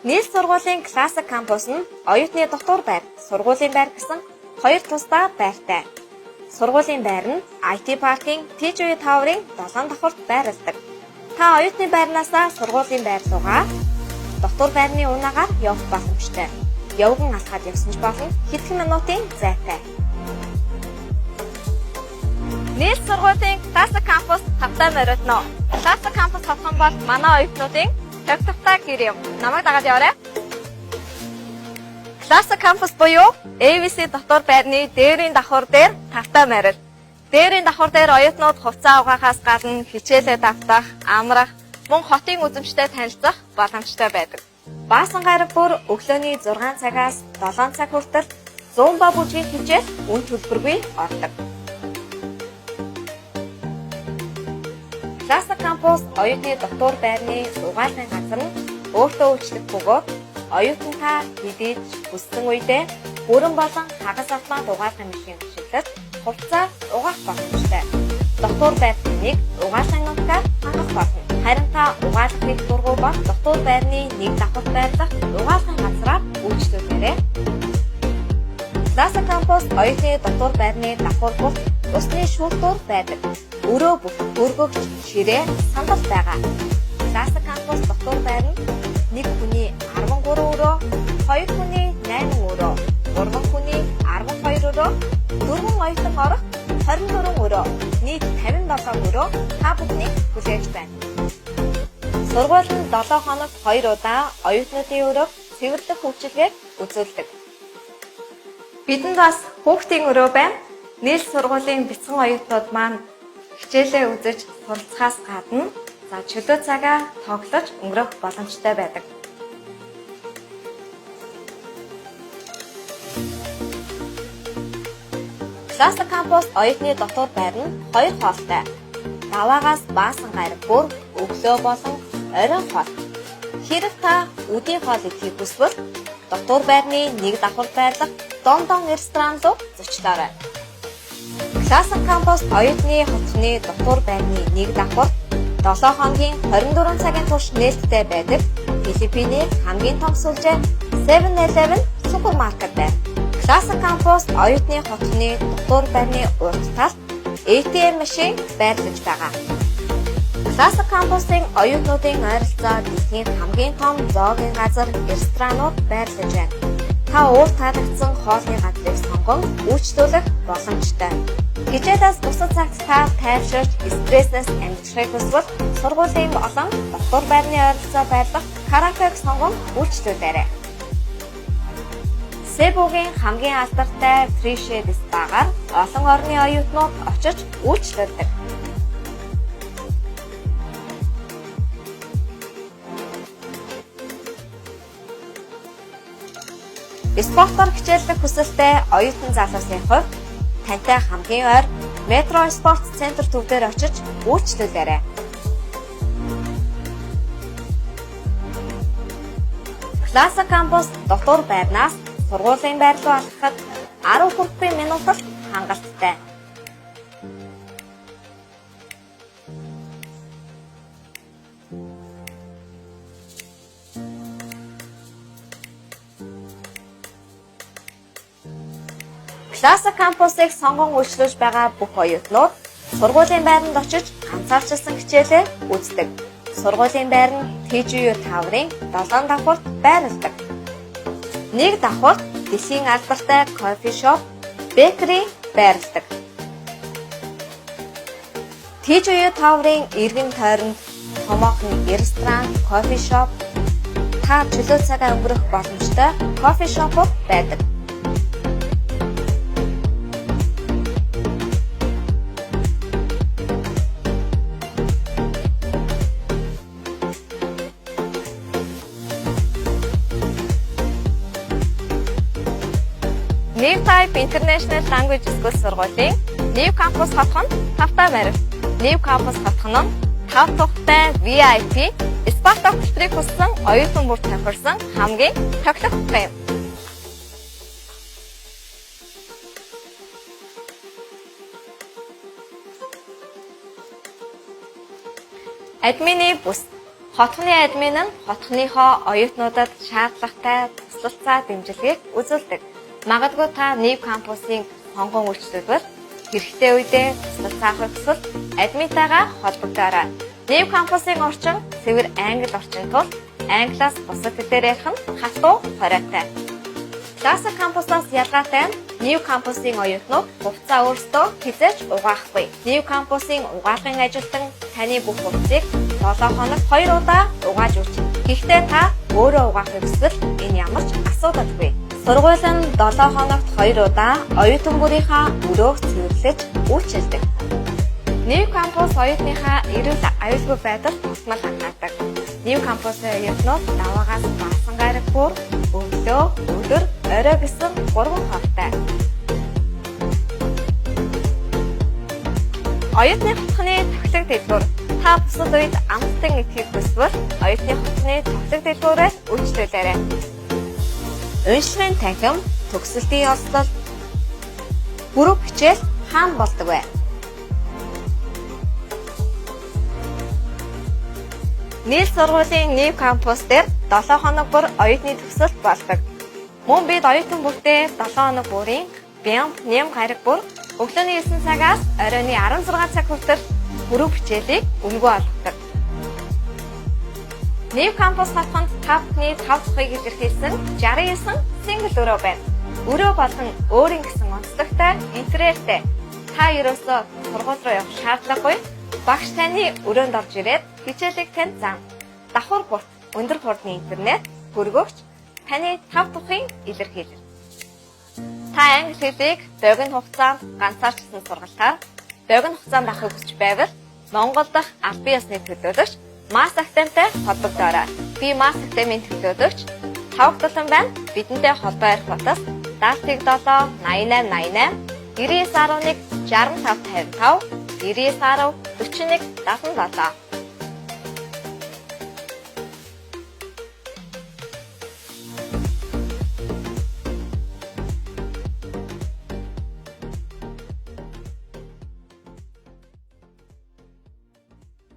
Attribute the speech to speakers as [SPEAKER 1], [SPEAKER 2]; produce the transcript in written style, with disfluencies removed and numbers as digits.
[SPEAKER 1] Нийт сургуулийн классик кампус нь оюутны дотор байр, сургуулийн байр гэсэн хоёр тусдаа байртай. Сургуулийн байр нь IT паркийн TGV Tower-ын 7 давхурт байрлалдаг. Та оюутны байрнаасаа сургуулийн байр руугаа дотор байрны унаагаар явах боломжтой. Явган алхаад явсан ч болно хэдхэн минутын зайтай. Нийт сургуулийн классик кампус тавтай морилно. Классик кампус хотхон бол манай оюутнуудын тогтвортой гэр юм. Намайг дагаад яваарай. Классик кампус буюу AVC дотор байрны дээрийн давхар дээр тавтай морил. Дээрийн давхар дээр оюутнууд хувцас угаахаас гадна хичээлээ давтах, амрах, мөн хотын үзэмжтэй танилцах боломжтой байдаг. Баасан гараг бүр өглөөний 6 цагаас 7 цаг хүртэл зумба бүжгийн хичээл үн төлбөргүй ордог. Классик кампус оюутны дотор байрны угаалгын газар нь өөртөө үйлчлэх бөгөөд оюутнаа хэдийж хүссэн үедээ бүрэн болон хагас автомат угаалгын машин ашиглаж хувцас угаах боломжтой. Дотор байрны угаалгын нутгаар хангах болно. Харин та угаалгын дургуй бол дотор байрны нэг давхар байрлах угаалгын газраар үйлчлүүлээрэй. Классик кампус оюутны дотор байрны давхар бүх усны шүүлтүүр байдаг. Өрөө бүх өргөгч ширээ сандал байгаа. Классик кампус дотор байр нь нэг хүний 13 өрөө, хоёр хүний 8 өрөө, гурван хүний 12 өрөө, дөрвөн оюутан орох 24 өрөө, нийт 57 өрөө та бүхнийг хүлээж байна. Сургууль нь 7 хоногт 2 удаа оюутнуудын өрөөг цэвэрлэх үйлчилгээг үзүүлдэг. Бидэнд бас хүүхдийн өрөө байна. Нийт сургуулийн бяцхан оюутнууд маань хичээлээ үзэж суралцахаас гадна чөлөө цагаа тоглож өнгөрөх боломжтой байдаг. Классик кампус оюутны дотор байр нь 2 хоолтой. Даваагаас баасан гараг бүр өглөө болон оройн хоол. Хэрэг та өдийн хоол идэхийг хүсвэл дотор байрны нэг давхар байрлах Дондон ресторан руу зочлоорой. Классик кампус оюутны хотны дотор байрны нэг давхар 7 хоногийн 24 цагийн турш нээлттэй байдаг Филиппиний хамгийн том сүлжээ 7-Eleven супермаркет байна. Классик кампус оюутны хотны дотор байрны урд талд ATM машин байрлаж байгаа. Классик кампусын оюутнуудын ойролцоо дэлхийн хамгийн том зоогийн газар ресторанууд байрлаж байна. Та уур таалагдсан хоолны газрыг сонгон үйлчлүүлэх боломжтой. Хичээлээс бусад цагт та тайвширч стресснээс амьдрахыг хүсвэл сургуулийн болон дотор байрны ойролцоо байрлах караокег сонгон үйлчлүүлээрэй. Себугийн хамгийн алдартай Фришед спагаар олон орны оюутнууд очиж үйлчлүүлдэг. Спортоор хичээллэх хүсэлтэй оюутан залуусын хувьд тантай хамгийн ойр Метро спорт центр төв дээр очиж үйлчлүүлээрэй. Классик кампус дотор байрнаас сургуулийн байр руу алхахад 10 хүртэлх минутад хангалттай. Классик кампусыг сонгон үйлчлүүлж байгаа бүх оюутнууд сургуулийн байранд очиж ганцаарчилсан хичээлээ үздэг. Сургуулийн байр нь TGV Tower-ын 7 давхурт байрлалдаг. Нэг давхурт дэлхийн алдартай кофе шоп Bakery байрлалдаг. TGV Tower-ын эргэн тойронд томоохон ресторан, кофе шоп, та чөлөө цагаа өнгөрөх боломжтой кофе шопууд байдаг. New Type International Language School сургуулийн New Campus хотхон тавтай морил. New Campus хотхон нь 5 тухтай VIP спорт тогтворыг хүссэн оюутан бүр тохирсон хамгийн тоглох юм. Админы бус Хотхны админ нь хотхныхоо оюутнуудад шаардлагатай туслалцаа дэмжлэгийг үзүүлдэг. Магадгүй та New Campus-ийн хонгон үйлчлүүлбэр хэрэгтэй үедээ туслалцаа авах хүсвэл админтайгаа холбогдоорой. New Campus-ийн орчин цэвэр англи орчин тул англиас бусад хэлээр ярих нь хатуу хориотой. Classic Campus-аас ялгаатай нь New Campus-ийн оюутнууд хувцас өөрсдөө хизээж угаахгүй. New Campus-ийн угаахын ажилтан таны бүх хувцсыг 7 хоногт 2 удаа угааж өгч. Гэхдээ та өөрөө угаахыг хүсвэл энэ ямар ч асуудалгүй. Сургууль нь 7 хоногт 2 удаа оюутан бүрийнхаа өрөөг цэвэрлэж үйлчилдэг. New Campus оюутныхаа эрүүл аюулгүй байдал тусмал анхаардаг. New Campus-ийн оюутнууд даваагаас баасан гараг бүр өглөө, өдөр, орой гэсэн 3 хоолтой. Оюутны хотхны тохилог дэлгүүр. Та бусад үед амттан итгэх хүсвэл оюутны хотхны тохилог дэлгүүрээс үйлчлүүлээрэй. Уншлагын танхим, төгсөлтийн олслол, бүрэг хичээл хаана болдог вэ? Нийт сургуулийн New Campus дээр 7 хоног бүр оюутны төгсөлт болдог. Мөн бид оюутан бүгдээ 7 хоног бүрийн бямб нэм гараг бүр өглөөний 9 цагаас оройн 16 цаг хүртэл бүрэг хичээлийг өнгөө олгодог. New Campus хотхонд тапны 5 дахыг илэрхийлсэн 69 single өрөө байна. Өрөө болон өөрийн гэсэн онцлогтой интерьертэй. Та ерөөсөө сургууль руу явах шаардлагагүй. Багш таны өрөөнд орж ирээд хичээлийг танд заана. Давхар бүрт өндөр хурдны интернет хүргөгч таны 5 дахын илэрхийлэл. Та англи хэлийг богино хугацаанд ганцаарчсан сургалтаар богино хугацаанд авахыг хүсч байвал Монгол дахь албан ёсны төлөөлөгч Mass Academy-тай холбогдоорой. Би Mass Academy-ийн төлөөлөгч тавхталан байна. Бидэнтэй холбоо ярих утас 77 8888 9911 6555 9910 41 77